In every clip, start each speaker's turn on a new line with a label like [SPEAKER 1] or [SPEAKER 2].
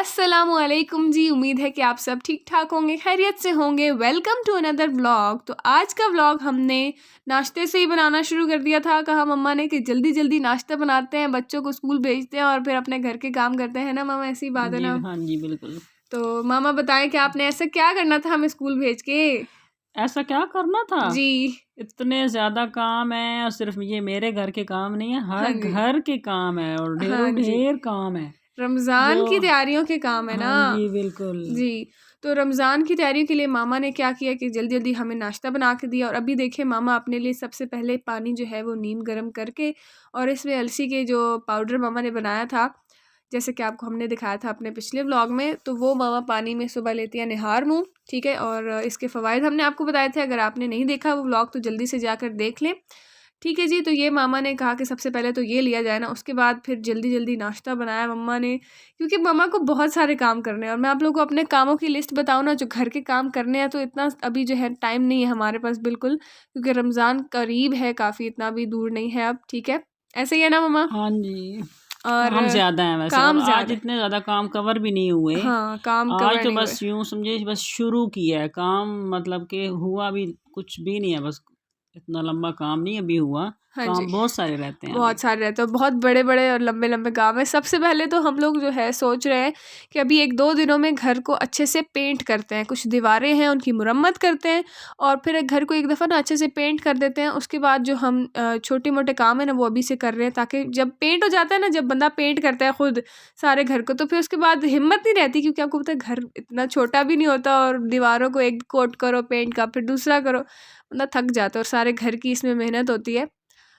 [SPEAKER 1] अस्सलामुअलैकुम जी। उम्मीद है कि आप सब ठीक ठाक होंगे, खैरियत से होंगे। Welcome to another vlog. तो आज का व्लॉग हमने नाश्ते से ही बनाना शुरू कर दिया था। कहा मम्मा ने कि जल्दी जल्दी नाश्ता बनाते हैं, बच्चों को स्कूल भेजते हैं और फिर अपने घर के काम करते हैं ना मामा, ऐसी बात है
[SPEAKER 2] जी
[SPEAKER 1] ना।
[SPEAKER 2] हाँ जी बिल्कुल।
[SPEAKER 1] तो मामा बताएं कि आपने ऐसा क्या करना था हमें स्कूल भेज के।
[SPEAKER 2] ऐसा क्या करना था?
[SPEAKER 1] जी
[SPEAKER 2] इतने ज्यादा काम है और सिर्फ ये मेरे घर के काम नहीं है,
[SPEAKER 1] हाँ
[SPEAKER 2] हर
[SPEAKER 1] जी
[SPEAKER 2] घर के काम है और
[SPEAKER 1] हाँ
[SPEAKER 2] ढेरों
[SPEAKER 1] जी,
[SPEAKER 2] ढेर काम है जो।
[SPEAKER 1] रमज़ान की तैयारियों के काम है ना।
[SPEAKER 2] हाँ जी बिल्कुल।
[SPEAKER 1] जी, तो रमज़ान की तैयारियों के लिए मामा ने क्या किया कि जल्दी जल्दी हमें नाश्ता बना के दिया। और अभी देखिए मामा अपने लिए सबसे पहले पानी जो है वो नीम गर्म करके और इसमें अलसी के जो पाउडर मामा ने बनाया था, जैसे कि आपको हमने दिखाया था अपने पिछले व्लॉग में, तो वो मामा पानी में सुबह लेती है निहार मुँह। ठीक है, और इसके फ़वाइद हमने आपको बताए थे। अगर आपने नहीं देखा वो व्लॉग तो जल्दी से जाकर देख लें। ठीक है जी, तो ये मामा ने कहा कि सबसे पहले तो ये लिया जाए ना, उसके बाद फिर जल्दी जल्दी नाश्ता बनाया मम्मा ने, क्योंकि मम्मा को बहुत सारे काम करने हैं। और मैं आप लोगों को अपने कामों की लिस्ट बताऊँ ना, जो घर के काम करने हैं, तो इतना अभी जो है टाइम नहीं है हमारे पास बिल्कुल, क्योंकि रमज़ान करीब है काफ़ी, इतना भी दूर नहीं है अब। ठीक है, ऐसे ही है ना मम्मा।
[SPEAKER 2] हाँ जी,
[SPEAKER 1] और
[SPEAKER 2] काम ज्यादा है वैसे। अब
[SPEAKER 1] काम
[SPEAKER 2] आज
[SPEAKER 1] ज़्यादा है।
[SPEAKER 2] इतने ज्यादा काम कवर भी नहीं हुए।
[SPEAKER 1] हाँ, काम
[SPEAKER 2] आज
[SPEAKER 1] कवर
[SPEAKER 2] तो
[SPEAKER 1] नहीं हुए।
[SPEAKER 2] बस यूं समझे, बस शुरू किया है काम, मतलब कि हुआ भी कुछ भी नहीं है। बस इतना लंबा काम नहीं अभी हुआ,
[SPEAKER 1] हाँ जी,
[SPEAKER 2] काम बहुत सारे रहते हैं अभी।
[SPEAKER 1] बहुत सारे रहते हैं, बहुत बड़े बड़े और लंबे लंबे काम है। सबसे पहले तो हम लोग जो है सोच रहे हैं कि अभी 1-2 दिनों में घर को अच्छे से पेंट करते हैं, कुछ दीवारें हैं उनकी मुरम्मत करते हैं और फिर घर को एक दफ़ा ना अच्छे से पेंट कर देते हैं। उसके बाद जो हम छोटे मोटे काम है ना वो अभी से कर रहे हैं, ताकि जब पेंट हो जाता है ना, जब बंदा पेंट करता है खुद सारे घर को, तो फिर उसके बाद हिम्मत नहीं रहती, क्योंकि आपको पता है घर इतना छोटा भी नहीं होता और दीवारों को एक कोट करो पेंट का, फिर दूसरा करो, बंदा थक जाता है और सारे घर की इसमें मेहनत होती है।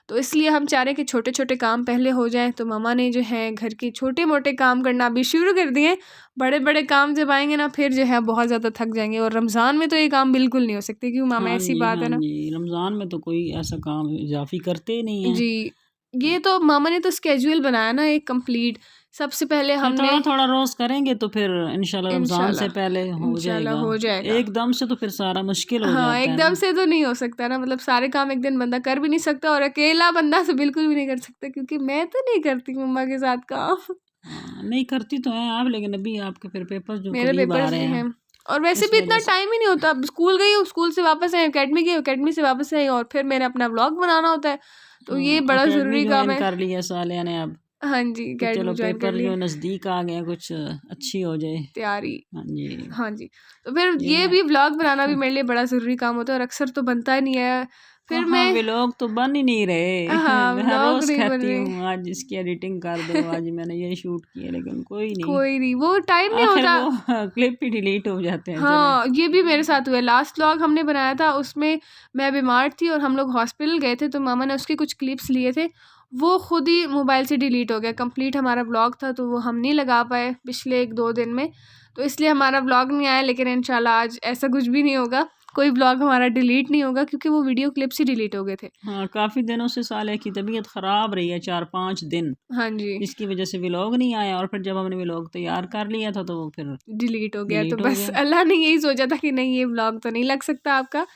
[SPEAKER 1] तो इसलिए हम चाह रहे हैं कि छोटे-छोटे काम पहले हो जाएँ। तो मम्मा ने जो है घर के छोटे-मोटे काम करना अभी शुरू कर दिए हैं। बड़े-बड़े काम जब आएँगे ना, फिर जो है बहुत ज़्यादा थक जाएँगे, और रमज़ान में तो ये काम बिल्कुल नहीं हो सकते, क्यों मामा,
[SPEAKER 2] हाँ
[SPEAKER 1] ऐसी
[SPEAKER 2] जी
[SPEAKER 1] बात
[SPEAKER 2] हाँ
[SPEAKER 1] है ना।
[SPEAKER 2] जी, रमज़ान में तो कोई ऐसा काम इजाफी करते ही नहीं है।
[SPEAKER 1] जी, ये तो मामा ने तो स्केड्यूल बनाया ना एक कंप्लीट। सबसे पहले
[SPEAKER 2] हाँ,
[SPEAKER 1] हमने
[SPEAKER 2] थोड़ा थोड़ा रोज करेंगे तो फिर इंशाल्लाह रमज़ान से
[SPEAKER 1] इंशाल्लाह
[SPEAKER 2] पहले हो
[SPEAKER 1] इंशाल्लाह
[SPEAKER 2] जाएगा।
[SPEAKER 1] हो जाएगा।
[SPEAKER 2] एकदम से तो फिर सारा मुश्किल हो
[SPEAKER 1] हाँ,
[SPEAKER 2] जाता है
[SPEAKER 1] एकदम
[SPEAKER 2] ना।
[SPEAKER 1] से तो नहीं हो सकता ना, मतलब सारे काम एक दिन बंदा कर भी नहीं सकता, और अकेला बंदा तो बिल्कुल भी नहीं कर सकता, क्योंकि मैं तो नहीं करती मम्मा के साथ काम।
[SPEAKER 2] हाँ, नहीं करती तो हैं आप, लेकिन अभी आपके फिर पेपर जो
[SPEAKER 1] मेरे
[SPEAKER 2] करीब आ
[SPEAKER 1] पेपर्स
[SPEAKER 2] रहे
[SPEAKER 1] भी हैं,
[SPEAKER 2] हैं
[SPEAKER 1] और वैसे
[SPEAKER 2] इस
[SPEAKER 1] भी इतना
[SPEAKER 2] वजह से।
[SPEAKER 1] टाइम ही नहीं होता। अब स्कूल गई हूँ, स्कूल से वापस आई, अकेडमी गई, अकेडमी से वापस आई, और फिर मैंने अपना व्लॉग बनाना होता है, तो ये बड़ा
[SPEAKER 2] अकेडमी
[SPEAKER 1] ज़रूरी काम
[SPEAKER 2] ज्वाइन
[SPEAKER 1] है।
[SPEAKER 2] कर लिया सालिया ने अब,
[SPEAKER 1] हाँ जी,
[SPEAKER 2] कि
[SPEAKER 1] अकेडमी
[SPEAKER 2] चलो
[SPEAKER 1] ज्वाइन कर
[SPEAKER 2] पेपर
[SPEAKER 1] ली,
[SPEAKER 2] जो नज़दीक आ गए हैं, कुछ अच्छी हो जाए।
[SPEAKER 1] तैयारी।
[SPEAKER 2] हाँ जी।
[SPEAKER 1] हाँ जी, तो फिर
[SPEAKER 2] जी
[SPEAKER 1] ये
[SPEAKER 2] मैं
[SPEAKER 1] भी व्लॉग बनाना भी मेरे लिए बड़ा ज़रूरी काम होता है, और अक्सर तो बनता ही नहीं है। फिर
[SPEAKER 2] कहाँ,
[SPEAKER 1] मैं
[SPEAKER 2] व्लॉग तो बन ही नहीं रहे।
[SPEAKER 1] हाँ,
[SPEAKER 2] मैं
[SPEAKER 1] व्लॉग
[SPEAKER 2] रोज
[SPEAKER 1] नहीं बन
[SPEAKER 2] कहती
[SPEAKER 1] रहे।
[SPEAKER 2] हूँ आज इसकी एडिटिंग कर दो, आज मैंने ये शूट किया, लेकिन कोई नहीं।
[SPEAKER 1] कोई नहीं, वो टाइम नहीं
[SPEAKER 2] आखिर
[SPEAKER 1] होता।
[SPEAKER 2] वो क्लिप ही डिलीट हो जाते हैं। चले।
[SPEAKER 1] हाँ, ये भी मेरे साथ हुआ है। लास्ट व्लॉग हमने बनाया था, उसमें मैं बीमार थी और हम लोग हॉस्पिटल गए थे, तो मामा ने उसके कुछ क्लिप्स लिए थे, वो खुद ही मोबाइल से डिलीट हो गया। कंप्लीट हमारा व्लॉग था, तो वो हम नहीं लगा पाए पिछले 1-2 दिन में, तो इसलिए हमारा व्लॉग नहीं आया। लेकिन इंशाल्लाह आज ऐसा कुछ भी नहीं होगा, कोई व्लॉग हमारा डिलीट नहीं होगा, क्योंकि वो वीडियो क्लिप्स ही डिलीट हो गए थे।
[SPEAKER 2] हाँ, काफ़ी दिनों से साले की तबीयत ख़राब रही है, 4-5 दिन,
[SPEAKER 1] हाँ जी,
[SPEAKER 2] जिसकी वजह से व्लॉग नहीं आया। और फिर जब हमने व्लॉग तैयार कर लिया था तो वो फिर
[SPEAKER 1] डिलीट हो गया, तो
[SPEAKER 2] डिलीट हो
[SPEAKER 1] बस
[SPEAKER 2] गया।
[SPEAKER 1] अल्लाह ने यही सोचा था कि नहीं, ये व्लॉग तो नहीं लग सकता आपका।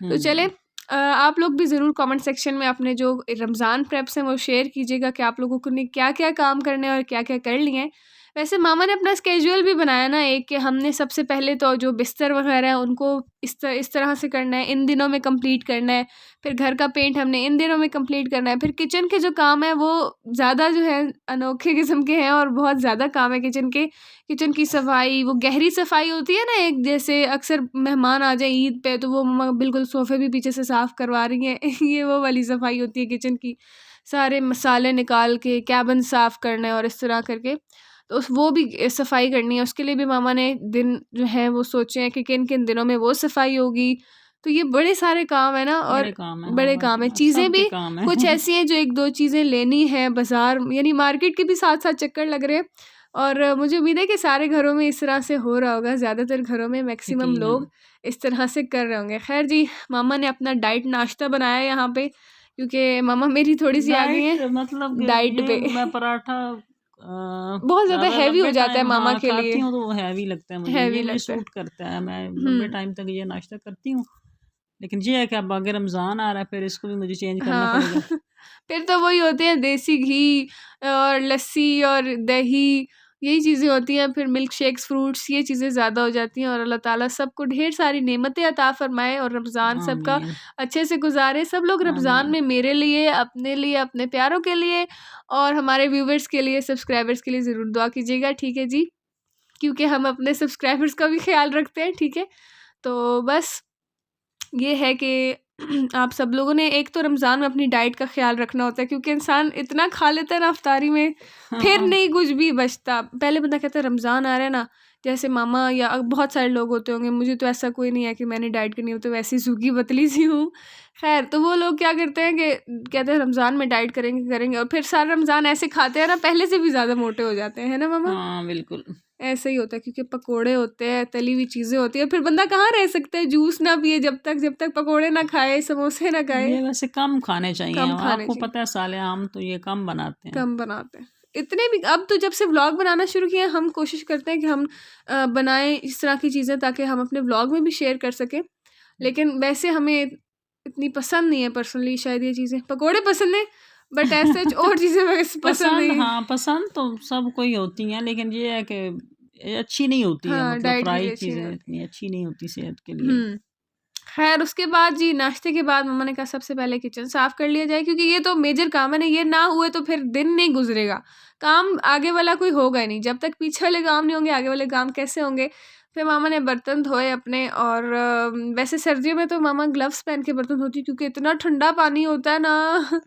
[SPEAKER 1] तो चलें,
[SPEAKER 2] हम्म।
[SPEAKER 1] आप लोग भी ज़रूर कमेंट सेक्शन में अपने जो रमज़ान प्रेप्स हैं वो शेयर कीजिएगा कि आप लोगों को ने क्या-क्या काम करने हैं और क्या-क्या कर लिए हैं। वैसे मामा ने अपना स्केड्यूल भी बनाया ना एक, कि हमने सबसे पहले तो जो बिस्तर वगैरह है उनको इस तरह से करना है, इन दिनों में कंप्लीट करना है। फिर घर का पेंट हमने इन दिनों में कंप्लीट करना है। फिर किचन के जो काम है वो ज़्यादा जो है अनोखे किस्म के हैं, और बहुत ज़्यादा काम है किचन के। किचन की सफाई, वो गहरी सफाई होती है ना एक, जैसे अक्सर मेहमान आ जाए ईद पे, तो वो मम्मा बिल्कुल सोफ़े भी पीछे से साफ़ करवा रही हैं ये वो वाली सफाई होती है किचन की। सारे मसाले निकाल के कैबिन साफ़ करना है और इस तरह करके, तो वो भी सफाई करनी है। उसके लिए भी मामा ने दिन जो है वो सोचे हैं कि किन-किन दिनों में वो सफाई होगी। तो ये बड़े सारे काम है ना, और
[SPEAKER 2] बड़े काम है, हाँ
[SPEAKER 1] बड़े काम है।
[SPEAKER 2] वाकई
[SPEAKER 1] चीज़ें
[SPEAKER 2] सबके
[SPEAKER 1] भी
[SPEAKER 2] काम
[SPEAKER 1] कुछ
[SPEAKER 2] है।
[SPEAKER 1] ऐसी हैं जो 1-2 चीज़ें लेनी है बाज़ार, यानी मार्केट के भी साथ-साथ चक्कर लग रहे हैं। और मुझे उम्मीद है कि सारे घरों में इस तरह से हो रहा होगा, ज़्यादातर घरों में मैक्सिमम
[SPEAKER 2] यकीनन।
[SPEAKER 1] लोग इस तरह से कर रहे होंगे। ख़ैर जी, मामा ने अपना डाइट नाश्ता बनाया यहाँ पे, क्योंकि मामा मेरी थोड़ी-सी आ गई हैं
[SPEAKER 2] डाइट मतलब कि
[SPEAKER 1] डाइट
[SPEAKER 2] ये
[SPEAKER 1] पे
[SPEAKER 2] मैं पराठा
[SPEAKER 1] बहुत ज़्यादा
[SPEAKER 2] ज़्यादा
[SPEAKER 1] हेवी हो
[SPEAKER 2] लंबे
[SPEAKER 1] जाता है
[SPEAKER 2] टाइम
[SPEAKER 1] मामा
[SPEAKER 2] हाँ
[SPEAKER 1] के लिए,
[SPEAKER 2] खाती हूँ तो वो हैवी लगता है मुझे,
[SPEAKER 1] हेवी
[SPEAKER 2] ये मुझे
[SPEAKER 1] लगता है।
[SPEAKER 2] सूट करता है, मैं लंबे
[SPEAKER 1] हुँ,
[SPEAKER 2] टाइम तक ये नाश्ता करती हूँ। लेकिन ये है कि अब आगे रमज़ान आ रहा है, फिर इसको भी मुझे चेंज करना
[SPEAKER 1] हाँ
[SPEAKER 2] पड़ेगा।
[SPEAKER 1] फिर तो वही होते हैं देसी घी और लस्सी और दही, यही चीज़ें होती हैं। फिर मिल्क शेक्स, फ्रूट्स, ये चीज़ें ज़्यादा हो जाती हैं। और अल्लाह ताला सबको ढेर सारी नेमतें अता फ़रमाए और रमज़ान सबका
[SPEAKER 2] आमीन,
[SPEAKER 1] अच्छे से गुज़ारे। सब लोग रमज़ान
[SPEAKER 2] आमीन।
[SPEAKER 1] में मेरे लिए, अपने प्यारों के लिए और हमारे व्यूवर्स के लिए, सब्सक्राइबर्स के लिए ज़रूर दुआ कीजिएगा, ठीक है जी? क्योंकि हम अपने सब्सक्राइबर्स का भी ख़्याल रखते हैं, ठीक है? तो बस ये है कि आप सब लोगों ने एक तो रमज़ान में अपनी डाइट का ख़्याल रखना होता है, क्योंकि इंसान इतना खा लेता है ना इफ्तारी में, फिर नहीं कुछ भी बचता। पहले बंदा कहता है रमज़ान आ रहा है ना, जैसे मामा या बहुत सारे लोग होते होंगे, मुझे तो ऐसा कोई नहीं है कि मैंने डाइट करनी हो, तो वैसे ही सूखी पतली सी हूँ। खैर, तो वो लोग क्या करते हैं कि कहते हैं रमज़ान में डाइट करेंगे करेंगे, और फिर सारा रमज़ान ऐसे खाते हैं ना, पहले से भी ज़्यादा मोटे हो जाते हैं, है ना मामा?
[SPEAKER 2] हाँ, बिल्कुल।
[SPEAKER 1] ऐसा ही होता है, क्योंकि पकोड़े होते हैं, तली हुई चीज़ें होती हैं, फिर बंदा कहाँ रह सकता है जूस ना पिए जब तक पकोड़े ना खाए, समोसे ना खाए।
[SPEAKER 2] ये वैसे कम खाने चाहिए।
[SPEAKER 1] कम खाने
[SPEAKER 2] आपको
[SPEAKER 1] चाहिए,
[SPEAKER 2] पता है साले-आम तो ये कम बनाते हैं।
[SPEAKER 1] कम बनाते हैं। इतने भी अब तो जब से व्लॉग बनाना शुरू किए हैं, हम कोशिश करते हैं कि हम बनाएँ इस तरह की चीज़ें, ताकि हम अपने व्लॉग में भी शेयर कर सकें। लेकिन वैसे हमें इतनी पसंद नहीं है पर्सनली शायद ये चीज़ें। पकोड़े पसंद हैं, बट एज़ सच और चीज़ें वैसे पसंद
[SPEAKER 2] पसंद,
[SPEAKER 1] नहीं है।
[SPEAKER 2] हाँ, पसंद तो सबको ही होती हैं, लेकिन ये है कि ये अच्छी नहीं होती है,
[SPEAKER 1] हाँ,
[SPEAKER 2] मतलब
[SPEAKER 1] डाइट के लिए
[SPEAKER 2] फ्राई
[SPEAKER 1] अच्छी नहीं
[SPEAKER 2] चीज़ें
[SPEAKER 1] होती।
[SPEAKER 2] इतनी अच्छी नहीं होती सेहत के लिए।
[SPEAKER 1] हुँ। खैर उसके बाद जी, नाश्ते के बाद मम्मा ने कहा सबसे पहले किचन साफ़ कर लिया जाए, क्योंकि ये तो मेजर काम है ना, ये ना हुए तो फिर दिन नहीं गुज़रेगा। काम आगे वाला कोई होगा ही नहीं, जब तक पीछे वाले काम नहीं होंगे, आगे वाले काम कैसे होंगे? फिर मामा ने बर्तन धोए अपने, और वैसे सर्दियों में तो मामा ग्लव्स पहन के बर्तन धोती, क्योंकि इतना ठंडा पानी होता है ना।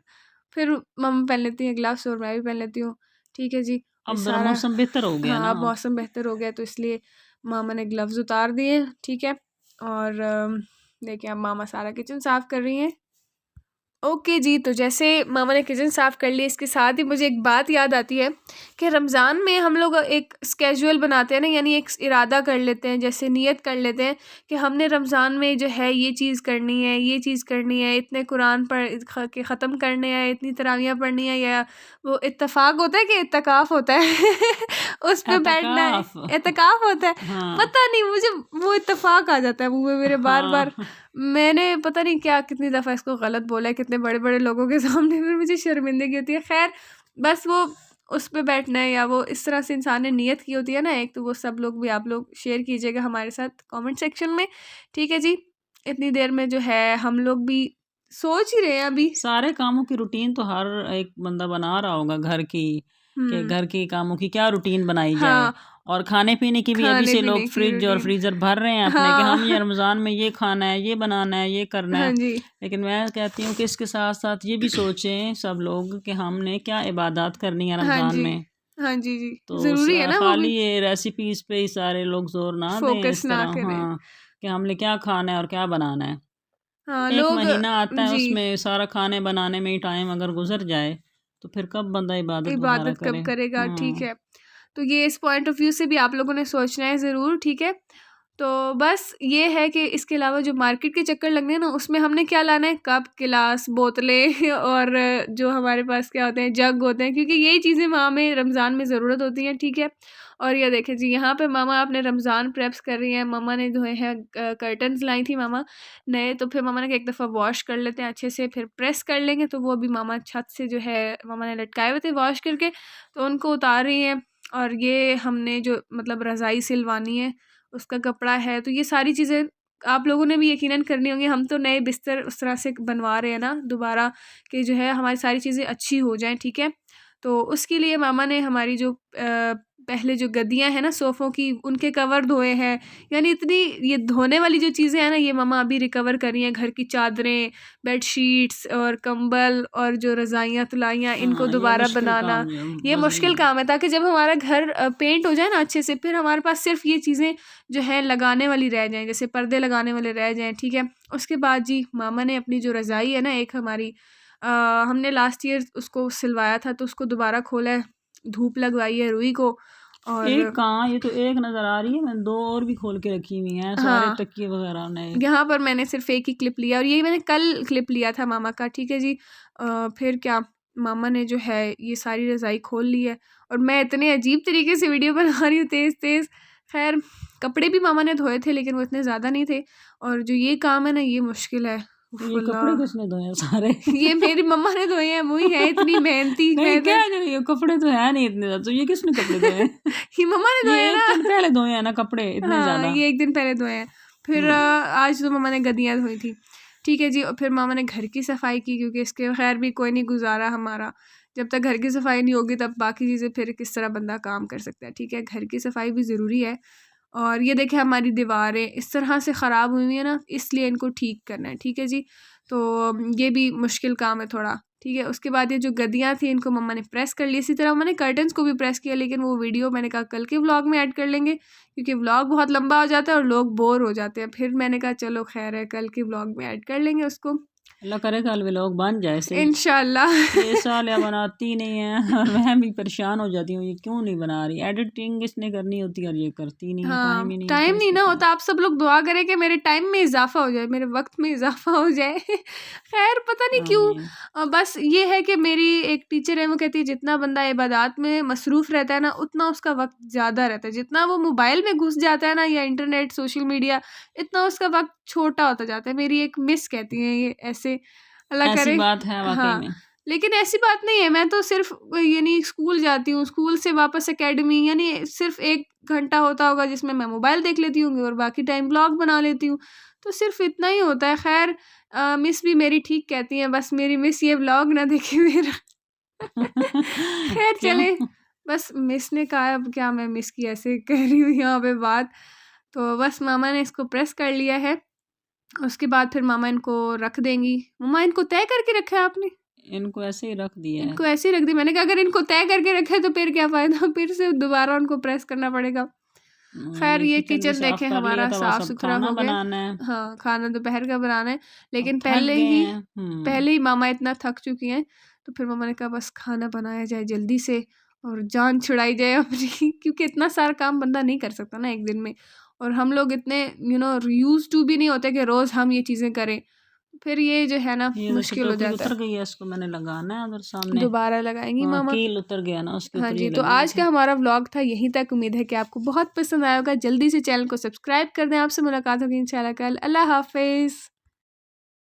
[SPEAKER 1] फिर मम्मा पहन लेती हैं ग्लव्स और मैं भी पहन लेती हूँ, ठीक है जी। फिर
[SPEAKER 2] अब
[SPEAKER 1] सारा,
[SPEAKER 2] मौसम बेहतर हो गया
[SPEAKER 1] हाँ,
[SPEAKER 2] ना
[SPEAKER 1] अब
[SPEAKER 2] अब।
[SPEAKER 1] मौसम बेहतर हो गया, तो इसलिए मामा ने ग्लव्स उतार दिए, ठीक है। और देखिए अब मामा सारा किचन साफ़ कर रही हैं। ओके जी, तो जैसे मामा ने किचन साफ़ कर ली, इसके साथ ही मुझे एक बात याद आती है कि रमज़ान में हम लोग एक स्केड्यूल बनाते हैं ना, यानी एक इरादा कर लेते हैं, जैसे नियत कर लेते हैं कि हमने रमज़ान में जो है ये चीज़ करनी है, ये चीज़ करनी है, इतने कुरान पढ़ के ख़त्म करने हैं, इतनी तरावियाँ पढ़नी है, या वो इत्तेफ़ाक होता है कि इत्तेकाफ़ होता है उस पे बैठना है,
[SPEAKER 2] एतकाफ़।
[SPEAKER 1] इत्तेकाफ़ होता है।
[SPEAKER 2] हाँ,
[SPEAKER 1] पता नहीं, मुझे वो इत्तेफ़ाक आ जाता है मुँह में मेरे बार-बार।
[SPEAKER 2] हाँ।
[SPEAKER 1] मैंने पता नहीं क्या कितनी दफ़ा इसको गलत बोला है, कितने बड़े-बड़े लोगों के सामने, फिर मुझे शर्मिंदगी होती है। ख़ैर, बस वो उस पे बैठना है, या वो इस तरह से इंसान ने नियत की होती है ना एक, तो वो सब लोग भी आप लोग शेयर कीजिएगा हमारे साथ कमेंट सेक्शन में, ठीक है जी? इतनी देर में जो है हम लोग भी सोच ही रहे हैं अभी।
[SPEAKER 2] सारे कामों की रूटीन तो हर एक बंदा बना रहा होगा घर की, कि
[SPEAKER 1] हुँ।
[SPEAKER 2] घर के कामों की क्या रूटीन बनाई जाए।
[SPEAKER 1] हाँ,
[SPEAKER 2] और खाने पीने की भी अभी से
[SPEAKER 1] खाने-पीने
[SPEAKER 2] लोग
[SPEAKER 1] की
[SPEAKER 2] फ्रिज और
[SPEAKER 1] रूटीन।
[SPEAKER 2] फ्रीज़र भर रहे हैं अपने, कि हम ये
[SPEAKER 1] हाँ।
[SPEAKER 2] रमज़ान में ये खाना है, ये बनाना है, ये करना
[SPEAKER 1] हाँ
[SPEAKER 2] है।
[SPEAKER 1] जी।
[SPEAKER 2] लेकिन मैं कहती हूँ कि इसके साथ-साथ ये भी सोचें सब लोग कि हमने क्या इबादत करनी है
[SPEAKER 1] हाँ
[SPEAKER 2] रमज़ान
[SPEAKER 1] जी।
[SPEAKER 2] में।
[SPEAKER 1] हाँ जी, जी।
[SPEAKER 2] तो
[SPEAKER 1] ज़रूरी है ना वो
[SPEAKER 2] खाली
[SPEAKER 1] भी,
[SPEAKER 2] ये रेसिपीज़ पे ही सारे लोग ज़ोर ना दें
[SPEAKER 1] फ़ोकस
[SPEAKER 2] इस
[SPEAKER 1] ना
[SPEAKER 2] तरह,
[SPEAKER 1] करें।
[SPEAKER 2] हाँ, कि हमने क्या खाना है और क्या बनाना है।
[SPEAKER 1] हाँ,
[SPEAKER 2] एक
[SPEAKER 1] लोग,
[SPEAKER 2] महीना आता है
[SPEAKER 1] जी।
[SPEAKER 2] उसमें सारा खाने बनाने में ही टाइम अगर गुज़र जाए, तो फिर कब बंदा इबादत वग़ैरह
[SPEAKER 1] इबादत कब
[SPEAKER 2] करे?
[SPEAKER 1] करेगा, ठीक
[SPEAKER 2] हाँ।
[SPEAKER 1] है। तो ये इस पॉइंट ऑफ व्यू से भी आप लोगों ने सोचना है ज़रूर, ठीक है। तो बस ये है कि इसके अलावा जो मार्केट के चक्कर लगने हैं ना, उसमें हमने क्या लाना है, कप, गिलास, बोतलें और जो हमारे पास क्या होते हैं, जग होते हैं, क्योंकि यही चीज़ें वहाँ में रमज़ान में ज़रूरत होती हैं, ठीक है। और ये देखें जी, यहाँ पे मामा अपने रमज़ान प्रेप्स कर रही हैं। मम्मा ने धोए हैं, कर्टन्स लाई थी मामा नए, तो फिर मामा ने कहा एक दफ़ा वॉश कर लेते हैं अच्छे से, फिर प्रेस कर लेंगे, तो वो अभी मामा छत से जो है मामा ने लटकाए हुए थे वॉश करके, तो उनको उतार रही हैं। और ये हमने जो मतलब रज़ाई सिलवानी है, उसका कपड़ा है, तो ये सारी चीज़ें आप लोगों ने भी यकीनन करनी होंगी। हम तो नए बिस्तर उस तरह से बनवा रहे हैं ना दोबारा, कि जो है हमारी सारी चीज़ें अच्छी हो जाएँ, ठीक है। तो उसके लिए मामा ने हमारी जो पहले जो गद्दियाँ हैं ना सोफ़ों की, उनके कवर धोए हैं। यानी इतनी ये धोने वाली जो चीज़ें हैं ना, ये मामा अभी रिकवर कर रही हैं। घर की चादरें, बेडशीट्स और कंबल और जो रज़ाइयाँ तुलाइयाँ, इनको
[SPEAKER 2] हाँ, ये
[SPEAKER 1] दोबारा
[SPEAKER 2] मुश्किल
[SPEAKER 1] बनाना,
[SPEAKER 2] काम है,
[SPEAKER 1] ये मुश्किल
[SPEAKER 2] वज़न।
[SPEAKER 1] काम है, ताकि जब हमारा घर पेंट हो जाए ना अच्छे से, फिर हमारे पास सिर्फ़ ये चीज़ें जो है लगाने वाली रह जाएँ, जैसे पर्दे लगाने वाले रह जाएँ, ठीक है। उसके बाद जी मामा ने अपनी जो रज़ाई है ना एक हमारी, अ, हमने लास्ट ईयर उसको सिलवाया था, तो उसको दोबारा खोला है, धूप लगवाई है रुई को।
[SPEAKER 2] एक
[SPEAKER 1] और
[SPEAKER 2] कहाँ, ये तो एक नज़र आ रही है, मैंने 2 और भी खोल के रखी हुई हैं, सारे
[SPEAKER 1] हाँ,
[SPEAKER 2] तकिए वग़ैरह नए।
[SPEAKER 1] यहाँ पर मैंने सिर्फ़ एक ही क्लिप लिया, और यही मैंने कल क्लिप लिया था मामा का, ठीक है जी। फिर क्या, मामा ने जो है ये सारी रज़ाई खोल ली है, और मैं इतने अजीब तरीके से वीडियो बना रही हूँ तेज़-तेज़। ख़ैर, कपड़े भी मामा ने धोए थे, लेकिन वो इतने ज़्यादा नहीं थे, और जो ये काम है ना ये मुश्किल है।
[SPEAKER 2] तो ये कपड़े किसने धोए हैं सारे?
[SPEAKER 1] ये मेरी मम्मा ने धोए हैं, वही है इतनी मेहनती।
[SPEAKER 2] नहीं क्या जो ये कपड़े तो है नहीं इतने ज्यादा, तो ये किसने कपड़े धोए हैं?
[SPEAKER 1] ये मम्मा ने धोए
[SPEAKER 2] ये
[SPEAKER 1] ना।
[SPEAKER 2] एक दिन पहले धोए हैं ना कपड़े इतने
[SPEAKER 1] हाँ,
[SPEAKER 2] ज्यादा।
[SPEAKER 1] ये एक दिन पहले धोए हैं। फिर आज तो मम्मा ने गद्दियाँ धोई थी, ठीक है जी। और फिर मामा ने घर की सफाई की, क्योंकि इसके बगैर भी कोई नहीं गुजारा हमारा। जब तक घर की सफाई नहीं होगी तब बाकी चीज़ें फिर किस तरह बंदा काम कर सकता है, ठीक है। घर की सफाई भी ज़रूरी है। और ये देखें हमारी दीवारें इस तरह से ख़राब हुई हैं ना, इसलिए इनको ठीक करना है, ठीक है जी। तो ये भी मुश्किल काम है थोड़ा, ठीक है। उसके बाद ये जो गद्दियाँ थी इनको मम्मा ने प्रेस कर ली। इसी तरह मैंने कर्टन्स को भी प्रेस किया, लेकिन वो वीडियो मैंने कहा कल के व्लॉग में ऐड कर लेंगे, क्योंकि व्लॉग बहुत लंबा हो जाता है और लोग बोर हो जाते हैं। फिर मैंने कहा चलो खैर है, कल के व्लॉग में ऐड कर लेंगे उसको,
[SPEAKER 2] अल्लाह करे कल व्लॉग बन जाए सही
[SPEAKER 1] इंशाल्लाह।
[SPEAKER 2] ये साल या बनाती नहीं है और मैं भी परेशान हो जाती हूँ, ये क्यों नहीं बना रही। एडिटिंग इसने करनी होती है और ये करती नहीं है।
[SPEAKER 1] हाँ,
[SPEAKER 2] टाइम ही नहीं
[SPEAKER 1] टाइम
[SPEAKER 2] होता
[SPEAKER 1] नहीं ना
[SPEAKER 2] इसके
[SPEAKER 1] होता। आप सब लोग दुआ करें कि मेरे टाइम में इजाफा हो जाए, मेरे वक्त में इजाफा हो जाए। खैर पता नहीं
[SPEAKER 2] पास।
[SPEAKER 1] क्यों,
[SPEAKER 2] आमीन।
[SPEAKER 1] बस ये है कि मेरी एक टीचर है, वो कहती है जितना बंदा इबादत में मसरूफ़ रहता है ना, उतना उसका वक्त ज़्यादा रहता है। जितना वो मोबाइल में घुस जाता है ना, या इंटरनेट सोशल मीडिया, इतना उसका वक्त छोटा होता जाता है। मेरी एक मिस कहती हैं ये ऐसे, अल्लाह
[SPEAKER 2] ऐसी
[SPEAKER 1] करे।
[SPEAKER 2] बात है वाकई
[SPEAKER 1] हाँ,
[SPEAKER 2] में।
[SPEAKER 1] लेकिन ऐसी बात नहीं है। मैं तो सिर्फ यानी स्कूल जाती हूँ, स्कूल से वापस एकेडमी, यानी सिर्फ 1 घंटा होता होगा जिसमें मैं मोबाइल देख लेती हूँ और बाकी टाइम ब्लॉग बना लेती हूँ। तो सिर्फ इतना ही होता है। खैर मिस भी मेरी ठीक कहती हैं, बस मेरी मिस ये ब्लॉग ना देखे मेरा। खैर
[SPEAKER 2] क्यों?
[SPEAKER 1] चले, बस मिस ने कहा, अब क्या मैं मिस की ऐसे कह रही हूँ यहाँ पे बात। तो बस मामा ने इसको प्रेस कर लिया है। उसके बाद फिर मामा इनको रख देंगी। मम्मा इनको तय करके रखा है आपने?
[SPEAKER 2] इनको ऐसे ही रख दिया है।
[SPEAKER 1] इनको ऐसे ही रख दी। मैंने कहा अगर इनको तय करके रखा है तो फिर क्या फ़ायदा, फिर से दोबारा उनको प्रेस करना पड़ेगा। खैर ये
[SPEAKER 2] किचन भी
[SPEAKER 1] किचन
[SPEAKER 2] साफ
[SPEAKER 1] देखें
[SPEAKER 2] कर लिया
[SPEAKER 1] हमारा
[SPEAKER 2] था, बस
[SPEAKER 1] साफ़
[SPEAKER 2] अब
[SPEAKER 1] सुथरा
[SPEAKER 2] खाना
[SPEAKER 1] हो गया।
[SPEAKER 2] बनाना है।
[SPEAKER 1] हाँ, खाना दोपहर का बनाना है,
[SPEAKER 2] अब
[SPEAKER 1] लेकिन
[SPEAKER 2] थक गए हैं।
[SPEAKER 1] पहले ही मामा इतना थक चुकी हैं। तो फिर मम्मा ने कहा बस खाना बनाया जाए जल्दी से और जान छुड़ाई जाए अपनी, क्योंकि इतना सारा काम बंदा नहीं कर सकता ना एक दिन में। और हम लोग इतने यूज़ टू भी नहीं होते कि रोज़ हम ये चीज़ें करें। फिर ये जो है ना
[SPEAKER 2] ये जैसे
[SPEAKER 1] मुश्किल हो
[SPEAKER 2] टोपी
[SPEAKER 1] जाता है।
[SPEAKER 2] उतर गई है, इसको मैंने लगाना है उधर सामने।
[SPEAKER 1] दोबारा लगाएंगी
[SPEAKER 2] हाँ,
[SPEAKER 1] मामा।
[SPEAKER 2] कील उतर गया ना उसके
[SPEAKER 1] हाँ
[SPEAKER 2] ऊपर
[SPEAKER 1] जी,
[SPEAKER 2] ये
[SPEAKER 1] तो
[SPEAKER 2] लगी हुई
[SPEAKER 1] आज का
[SPEAKER 2] थी।
[SPEAKER 1] हमारा व्लॉग था यहीं तक। उम्मीद है कि आपको बहुत पसंद आया होगा। जल्दी से चैनल को सब्सक्राइब कर दें। आपसे मुलाकात होगी इंशाल्लाह कल। अल्लाह हाफिज़।